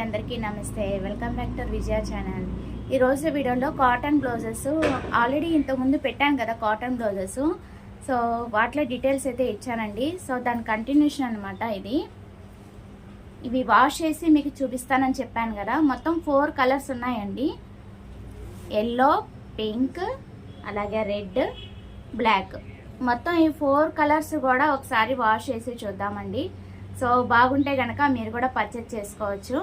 అందరికీ నమస్తే. Welcome back to Vijaya channel. ఈరోజు వీడియోలో కాటన్ బ్లౌజెస్ ఆల్రెడీ ఇంతకుముందు పెట్టాను కదా కాటన్ బ్లౌజెస్. సో వాటిలో డీటెయిల్స్ అయితే ఇచ్చానండి. సో దాని కంటిన్యూషన్ అనమాట ఇది. ఇవి వాష్ చేసి మీకు చూపిస్తానని చెప్పాను కదా. మొత్తం 4 కలర్స్ ఉన్నాయండి. ఎల్లో, పింక్, అలాగే రెడ్, బ్లాక్. మొత్తం ఈ 4 కలర్స్ కూడా ఒకసారి వాష్ చేసి చూద్దామండి. సో బాగుంటే కనుక మీరు కూడా పర్చేజ్ చేసుకోవచ్చు.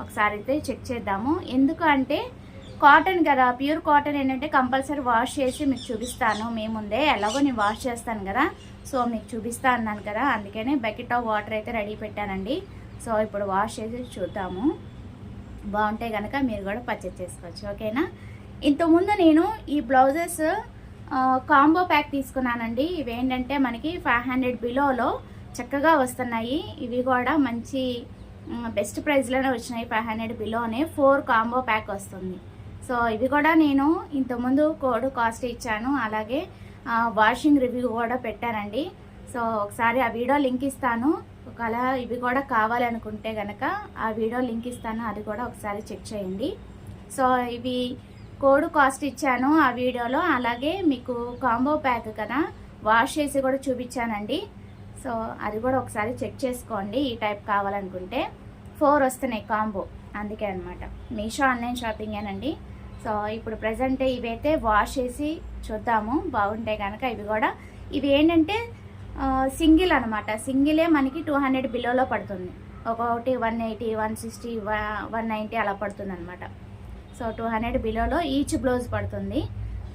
ఒకసారి అయితే చెక్ చేద్దాము. ఎందుకు అంటే కాటన్ కదా, ప్యూర్ కాటన్ ఏంటంటే కంపల్సరీ వాష్ చేసి మీకు చూపిస్తాను. మీ ముందే ఎలాగో నేను వాష్ చేస్తాను కదా, సో మీకు చూపిస్తా అన్నాను కదా, అందుకనే బకెట్ ఆఫ్ వాటర్ అయితే రెడీ పెట్టానండి. సో ఇప్పుడు వాష్ చేసి చూద్దాము. బాగుంటే కనుక మీరు కూడా పర్చేజ్ చేసుకోవచ్చు. ఓకేనా. ఇంతకుముందు నేను ఈ బ్లౌజెస్ కాంబో ప్యాక్ తీసుకున్నానండి. ఇవేంటంటే మనకి 500 బిలోలో చక్కగా వస్తున్నాయి. ఇవి కూడా మంచి బెస్ట్ ప్రైస్లోనే వచ్చినాయి. 500 బిలోనే 4 కాంబో ప్యాక్ వస్తుంది. సో ఇవి కూడా నేను ఇంతకుముందు కోడ్ కాస్ట్ ఇచ్చాను, అలాగే వాషింగ్ రివ్యూ కూడా పెట్టానండి. సో ఒకసారి ఆ వీడియో లింక్ ఇస్తాను. ఒకవేళ ఇవి కూడా కావాలనుకుంటే కనుక ఆ వీడియో లింక్ ఇస్తాను, అది కూడా ఒకసారి చెక్ చేయండి. సో ఇవి కోడ్ కాస్ట్ ఇచ్చాను ఆ వీడియోలో, అలాగే మీకు కాంబో ప్యాక్ కదా వాష్ చేసి కూడా చూపించానండి. సో అది కూడా ఒకసారి చెక్ చేసుకోండి. ఈ టైప్ కావాలనుకుంటే 4 వస్తున్నాయి కాంబో, అందుకే అనమాట. మీషో ఆన్లైన్ షాపింగేనండి. సో ఇప్పుడు ప్రజెంట్ ఇవైతే వాష్ చేసి చూద్దాము. బాగుంటాయి కనుక ఇవి ఏంటంటే సింగిల్ అనమాట. సింగిలే మనకి 200 బిలోలో పడుతుంది. ఒక్కొక్కటి 180, 160, 190 అలా పడుతుంది అనమాట. సో 200 బిలోలో ఈచ్ బ్లౌజ్ పడుతుంది.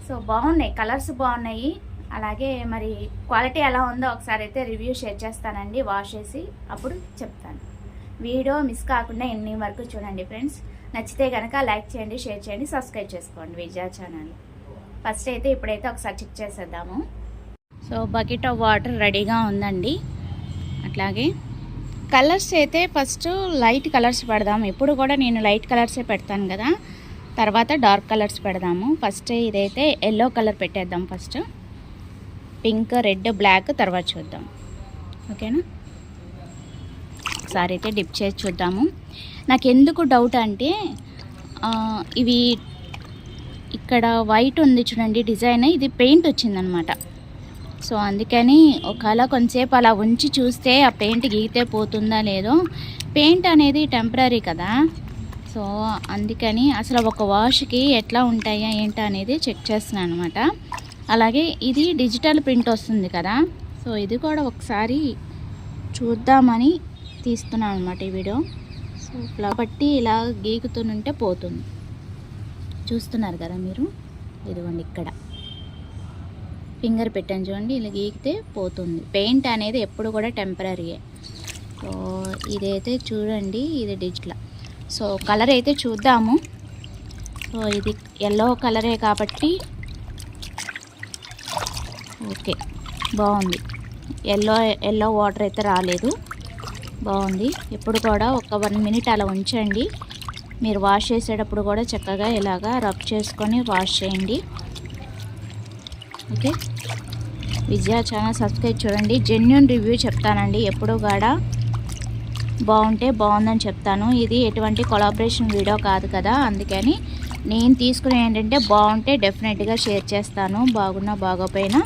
సో బాగున్నాయి, కలర్స్ బాగున్నాయి. అలాగే మరి క్వాలిటీ ఎలా ఉందో ఒకసారి అయితే రివ్యూ షేర్ చేస్తానండి, వాష్ చేసి అప్పుడు చెప్తాను. వీడియో మిస్ కాకుండా ఎన్ని వరకు చూడండి ఫ్రెండ్స్. నచ్చితే కనుక లైక్ చేయండి, షేర్ చేయండి, సబ్స్క్రైబ్ చేసుకోండి విజయ ఛానల్. ఫస్ట్ అయితే ఇప్పుడైతే ఒకసారి చెక్ చేసేద్దాము. సో బకెట్ ఆఫ్ వాటర్ రెడీగా ఉందండి. అట్లాగే కలర్స్ అయితే ఫస్ట్ లైట్ కలర్స్ పెడదాము. ఎప్పుడు కూడా నేను లైట్ కలర్సే పెడతాను కదా, తర్వాత డార్క్ కలర్స్ పెడదాము. ఫస్ట్ ఇదైతే ఎల్లో కలర్ పెట్టేద్దాం. ఫస్ట్ పింక్, రెడ్, బ్లాక్ తర్వాత చూద్దాం. ఓకేనా. ఒకసారి అయితే డిప్ చేసి చూద్దాము. నాకు ఎందుకు డౌట్ అంటే ఇవి ఇక్కడ వైట్ ఉంది చూడండి డిజైన్, ఇది పెయింట్ వచ్చిందనమాట. సో అందుకని ఒకవేళ కొంచెంసేపు అలా ఉంచి చూస్తే ఆ పెయింట్ గీగితే పోతుందా లేదో. పెయింట్ అనేది టెంపరీ కదా, సో అందుకని అసలు ఒక వాష్కి ఎట్లా ఉంటాయా ఏంటా అనేది చెక్ చేస్తున్నాను అనమాట. అలాగే ఇది డిజిటల్ ప్రింట్ వస్తుంది కదా, సో ఇది కూడా ఒకసారి చూద్దామని తీస్తున్నాను అనమాట ఈ వీడియో. సో ఇలా బట్టి ఇలా గీకుతుంటే పోతుంది. చూస్తున్నారు కదా మీరు, ఇదిగోండి ఇక్కడ ఫింగర్ పెట్టాను చూడండి, ఇలా గీకితే పోతుంది. పెయింట్ అనేది ఎప్పుడు కూడా టెంపరీయే. సో ఇదైతే చూడండి, ఇది డిజిటల్. సో కలర్ అయితే చూద్దాము. సో ఇది ఎల్లో కలరే కాబట్టి ఓకే, బాగుంది. ఎల్లో వాటర్ అయితే రాలేదు, బాగుంది. ఎప్పుడు కూడా ఒక 1 మినిట్ అలా ఉంచండి. మీరు వాష్ చేసేటప్పుడు కూడా చక్కగా ఇలాగా రబ్ చేసుకొని వాష్ చేయండి. ఓకే. విజయ ఛానల్ సబ్స్క్రైబ్ చూడండి. జెన్యూన్ రివ్యూ చెప్తానండి. ఎప్పుడు కూడా బాగుంటే బాగుందని చెప్తాను. ఇది ఎటువంటి కొలాబరేషన్ వీడియో కాదు కదా, అందుకని నేను తీసుకునే ఏంటంటే బాగుంటే డెఫినెట్గా షేర్ చేస్తాను, బాగున్నా బాగోపోయినా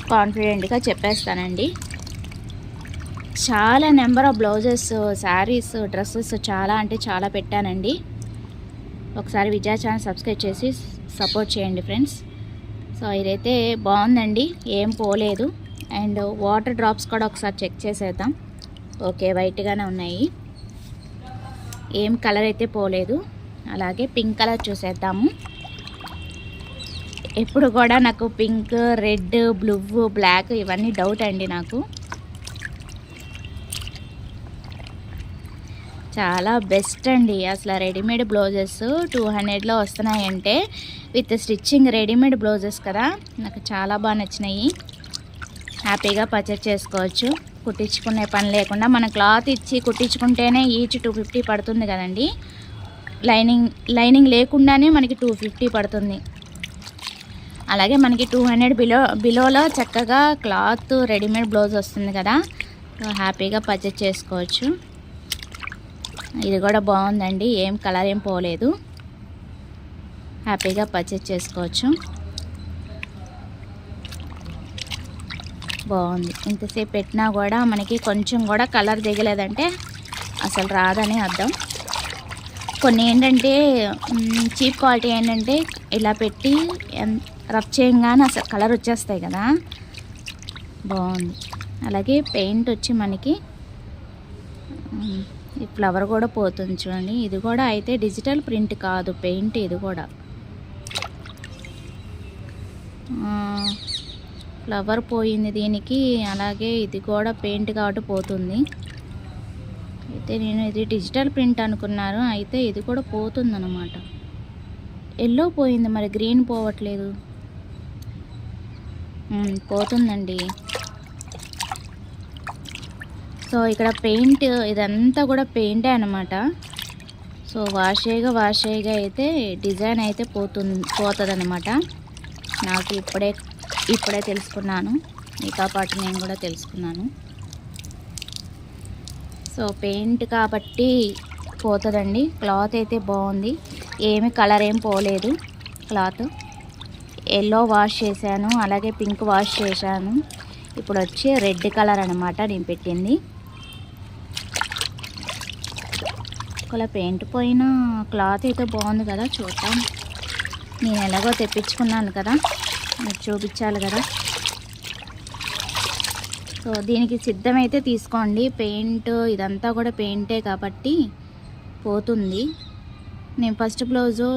కాన్ఫిడెంట్గా చెప్పేస్తానండి. చాలా number of blouses, saris, dresses చాలా అంటే చాలా పెట్టానండి. ఒకసారి విజయ ఛానల్ సబ్స్క్రైబ్ చేసి సపోర్ట్ చేయండి ఫ్రెండ్స్. సో ఇదైతే బాగుందండి, ఏం పోలేదు. అండ్ వాటర్ డ్రాప్స్ కూడా ఒకసారి చెక్ చేసేద్దాం. ఓకే, వైట్గానే ఉన్నాయి, ఏం కలర్ అయితే పోలేదు. అలాగే పింక్ కలర్ చూసేద్దాము. ఎప్పుడు కూడా నాకు పింక్, రెడ్, బ్లూ, బ్లాక్ ఇవన్నీ డౌట్ అండి నాకు. చాలా బెస్ట్ అండి అసలు. రెడీమేడ్ బ్లౌజెస్ 200లో వస్తున్నాయంటే విత్ స్టిచ్చింగ్ రెడీమేడ్ బ్లౌజెస్ కదా, నాకు చాలా బాగా నచ్చినాయి. హ్యాపీగా పర్చేజ్ చేసుకోవచ్చు, కుట్టించుకునే పని లేకుండా. మన క్లాత్ ఇచ్చి కుట్టించుకుంటేనే ఈచ్ 250 పడుతుంది కదండి. లైనింగ్ లేకుండానే మనకి 250 పడుతుంది. అలాగే మనకి 200 బిలోలో చక్కగా క్లాత్ రెడీమేడ్ బ్లౌజ్ వస్తుంది కదా, సో హ్యాపీగా పర్చేజ్ చేసుకోవచ్చు. ఇది కూడా బాగుందండి, ఏం కలర్ ఏం పోలేదు, హ్యాపీగా పర్చేస్ చేసుకోవచ్చు. బాగుంది. ఇంతసేపు పెట్టినా కూడా మనకి కొంచెం కూడా కలర్ దిగలేదంటే అసలు రాదని అర్థం. కొన్ని ఏంటంటే చీప్ క్వాలిటీ ఏంటంటే ఇలా పెట్టి రబ్ చేయగానే అసలు కలర్ వచ్చేస్తాయి కదా. బాగుంది. అలాగే పెయింట్ వచ్చి మనకి ఈ ఫ్లవర్ కూడా పోతుంది చూడండి. ఇది కూడా అయితే డిజిటల్ ప్రింట్ కాదు, పెయింట్. ఇది కూడా ఫ్లవర్ పోయింది దీనికి. అలాగే ఇది కూడా పెయింట్ కాబట్టి పోతుంది. అయితే నేను ఇది డిజిటల్ ప్రింట్ అనుకున్నాను, అయితే ఇది కూడా పోతుంది అన్నమాట. ఎల్లో పోయింది, మరి గ్రీన్ పోవట్లేదు. పోతుందండి. సో ఇక్కడ పెయింట్, ఇదంతా కూడా పెయింటే అనమాట. సో వాష్ చేయగా అయితే డిజైన్ అయితే పోతుంది అనమాట. నాకు ఇప్పుడే తెలుసుకున్నాను, మీతో పాటు నేను కూడా తెలుసుకున్నాను. సో పెయింట్ కాబట్టి పోతుందండి. క్లాత్ అయితే బాగుంది, ఏమి కలర్ ఏం పోలేదు. క్లాత్ ఎల్లో వాష్ చేశాను, అలాగే పింక్ వాష్ చేశాను. ఇప్పుడు వచ్చి రెడ్ కలర్ అనమాట నేను పెట్టింది. ఒకవేళ పెయింట్ పోయిన క్లాత్ అయితే బాగుంది కదా, చూద్దాం. నేను ఎలాగో తెప్పించుకున్నాను కదా, మీకు చూపించాలి కదా. సో దీనికి సిద్ధమైతే తీసుకోండి. పెయింట్ ఇదంతా కూడా పెయింటే కాబట్టి పోతుంది. నేను ఫస్ట్ బ్లౌజు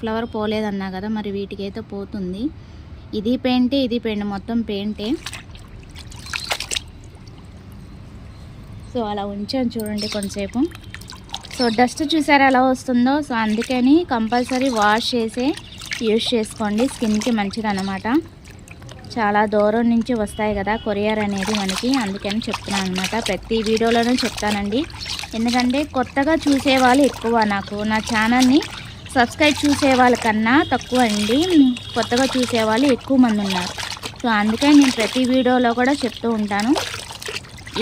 ఫ్లవర్ పోలేదన్నా కదా, మరి వీటికి అయితే పోతుంది. ఇది పెయింటే, ఇది పెయింట్, మొత్తం పెయింటే. సో అలా ఉంచాను చూడండి కొంతసేపు. సో డస్ట్ చూసారా ఎలా వస్తుందో. సో అందుకని కంపల్సరీ వాష్ చేసే యూజ్ చేసుకోండి, స్కిన్కి మంచిది అన్నమాట. చాలా దూరం నుంచి వస్తాయి కదా కొరియర్ అనేది మనకి, అందుకని చెప్తున్నాను అనమాట. ప్రతి వీడియోలోనూ చెప్తానండి, ఎందుకంటే కొత్తగా చూసేవాళ్ళు ఎక్కువ. నా ఛానల్ని సబ్స్క్రైబ్ చూసే వాళ్ళకన్నా తక్కువ అండి, కొత్తగా చూసేవాళ్ళు ఎక్కువ మంది ఉన్నారు. సో అందుకని నేను ప్రతి వీడియోలో కూడా చెప్తూ ఉంటాను,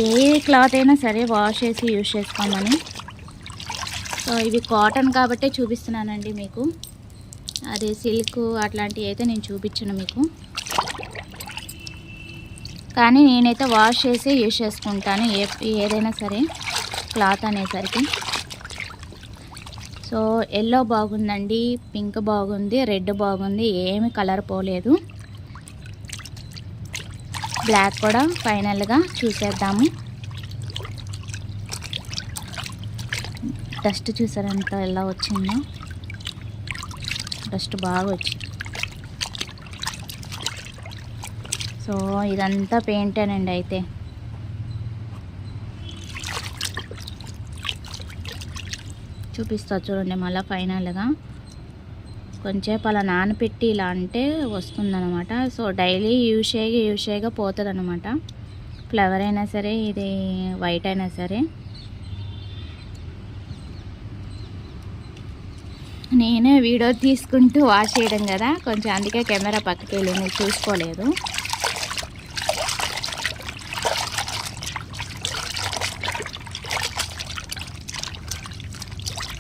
ఏ క్లాత్ అయినా సరే వాష్ చేసి యూజ్ చేసుకోమని. సో ఇవి కాటన్ కాబట్టే చూపిస్తున్నానండి మీకు, అదే సిల్క్ అట్లాంటివి అయితే నేను చూపించను మీకు. కానీ నేనైతే వాష్ చేసి యూజ్ చేసుకుంటాను ఏదైనా సరే క్లాత్ అనేసరికి. సో ఎల్లో బాగుందండి, పింక్ బాగుంది, రెడ్ బాగుంది, ఏమి కలర్ పోలేదు. బ్లాక్ కూడా ఫైనల్గా చూసేద్దాము. డస్ట్ చూసారంతా ఎలా వచ్చిందో, డస్ట్ బాగా వచ్చింది. సో ఇదంతా పెయింటేనండి. అయితే చూపిస్తా చూడండి మళ్ళీ ఫైనల్గా. కొంచెంసేపు అలా నానపెట్టి ఇలా అంటే వస్తుందన్నమాట. సో డైలీ యూజ్ చేయగా పోతుంది అనమాట. ఫ్లవర్ అయినా సరే, ఇది వైట్ అయినా సరే. నేనే వీడియో తీసుకుంటూ వాష్ చేయడం కదా, కొంచెం అందుకే కెమెరా పక్కకి వెళ్ళింది, చూసుకోలేదు.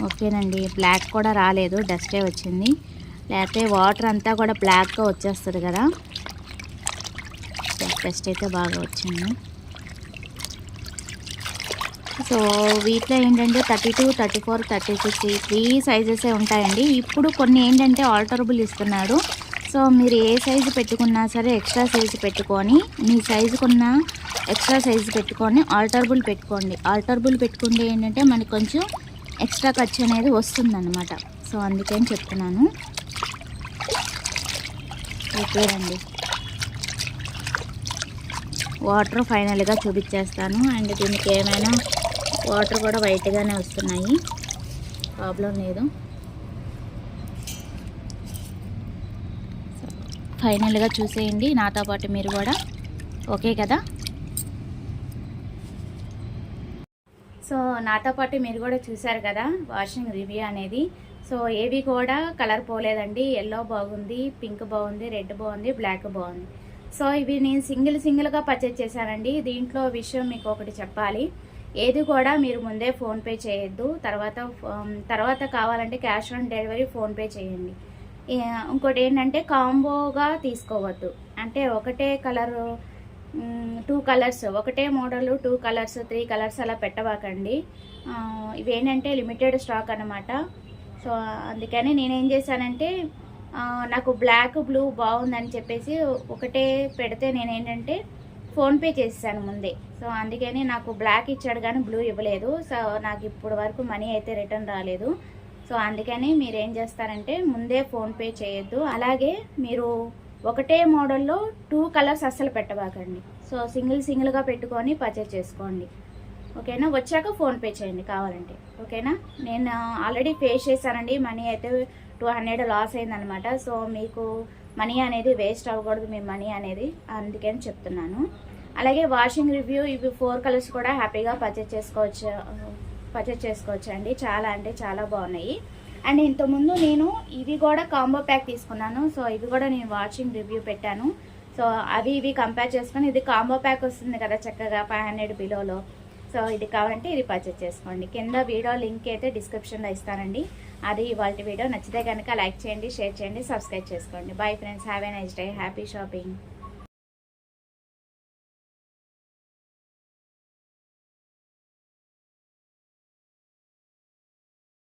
ఓకేనండి. బ్లాక్ కూడా రాలేదు, డస్టే వచ్చింది. లేకపోతే వాటర్ అంతా కూడా బ్లాక్గా వచ్చేస్తుంది కదా. డస్ట్ అయితే బాగా వచ్చింది. సో వీటిలో ఏంటంటే 32, 34, 36 ఈ 3 సైజెసే ఉంటాయండి. ఇప్పుడు కొన్ని ఏంటంటే ఆల్టరబుల్ ఇస్తున్నాడు. సో మీరు ఏ సైజు పెట్టుకున్నా సరే ఎక్స్ట్రా సైజు పెట్టుకొని, మీ సైజుకున్న ఎక్స్ట్రా సైజు పెట్టుకొని ఆల్టరబుల్ పెట్టుకోండి. ఆల్టరబుల్ పెట్టుకుంటే ఏంటంటే మనకి కొంచెం ఎక్స్ట్రా ఖర్చు అనేది వస్తుందన్నమాట. సో అందుకని చెప్తున్నాను. ఓకేనండి. వాటర్ ఫైనల్గా చూపించేస్తాను. అండ్ దీనికి ఏమైనా వాటర్ కూడా వైట్గానే వస్తున్నాయి, ప్రాబ్లం లేదు. ఫైనల్గా చూసేయండి నాతో పాటు మీరు కూడా, ఓకే కదా. సో నాతో పాటు మీరు కూడా చూసారు కదా వాషింగ్ రివ్యూ అనేది. సో ఏవి కూడా కలర్ పోలేదండి. ఎల్లో బాగుంది, పింక్ బాగుంది, రెడ్ బాగుంది, బ్లాక్ బాగుంది. సో ఇవి నేను సింగిల్గా పర్చేజ్ చేశానండి. దీంట్లో విషయం మీకు ఒకటి చెప్పాలి. ఏది కూడా మీరు ముందే ఫోన్పే చేయొద్దు. తర్వాత కావాలంటే క్యాష్ ఆన్ డెలివరీ ఫోన్పే చేయండి. ఇంకోటి ఏంటంటే కాంబోగా తీసుకోవద్దు. అంటే ఒకటే కలరు 2 కలర్స్, ఒకటే మోడలు 2 కలర్స్ 3 కలర్స్ అలా పెట్టబాకండి. ఇవేంటంటే లిమిటెడ్ స్టాక్ అన్నమాట. సో అందుకని నేనేం చేశానంటే నాకు బ్లాక్ బ్లూ బాగుందని చెప్పేసి ఒకటే పెడితే నేనేంటంటే ఫోన్పే చేసేసాను ముందే. సో అందుకని నాకు బ్లాక్ ఇచ్చాడు కానీ బ్లూ ఇవ్వలేదు. సో నాకు ఇప్పుడు వరకు మనీ అయితే రిటర్న్ రాలేదు. సో అందుకని మీరు ఏం చేస్తారంటే ముందే ఫోన్పే చేయొద్దు. అలాగే మీరు ఒకటే మోడల్లో 2 కలర్స్ అస్సలు పెట్టబాకండి. సో సింగిల్గా పెట్టుకొని పర్చేజ్ చేసుకోండి. ఓకేనా? వచ్చాక ఫోన్పే చేయండి కావాలంటే. ఓకేనా? నేను ఆల్రెడీ పే చేశానండి. మనీ అయితే 200 లాస్ అయిందనమాట. సో మీకు మనీ అనేది వేస్ట్ అవ్వకూడదు, మీ మనీ అనేది, అందుకని చెప్తున్నాను. అలాగే వాషింగ్ రివ్యూ ఇవి 4 కలర్స్ కూడా హ్యాపీగా పర్చేజ్ చేసుకోవచ్చు అండి. చాలా అంటే చాలా బాగున్నాయి. అండ్ ఇంతకుముందు నేను ఇవి కూడా కాంబో ప్యాక్ తీసుకున్నాను. సో ఇవి కూడా నేను వాషింగ్ రివ్యూ పెట్టాను. సో అవి ఇవి కంపేర్ చేసుకొని ఇది కాంబో ప్యాక్ వస్తుంది కదా చక్కగా 500 బిలోలో. సో ఇది కావాలంటే ఇది పర్చేజ్ చేసుకోండి. కింద వీడియో లింక్ అయితే డిస్క్రిప్షన్లో ఇస్తానండి. అది ఇవాళ వీడియో. నచ్చితే కనుక లైక్ చేయండి, షేర్ చేయండి, సబ్స్క్రైబ్ చేసుకోండి. Bye friends, have a nice day, happy shopping.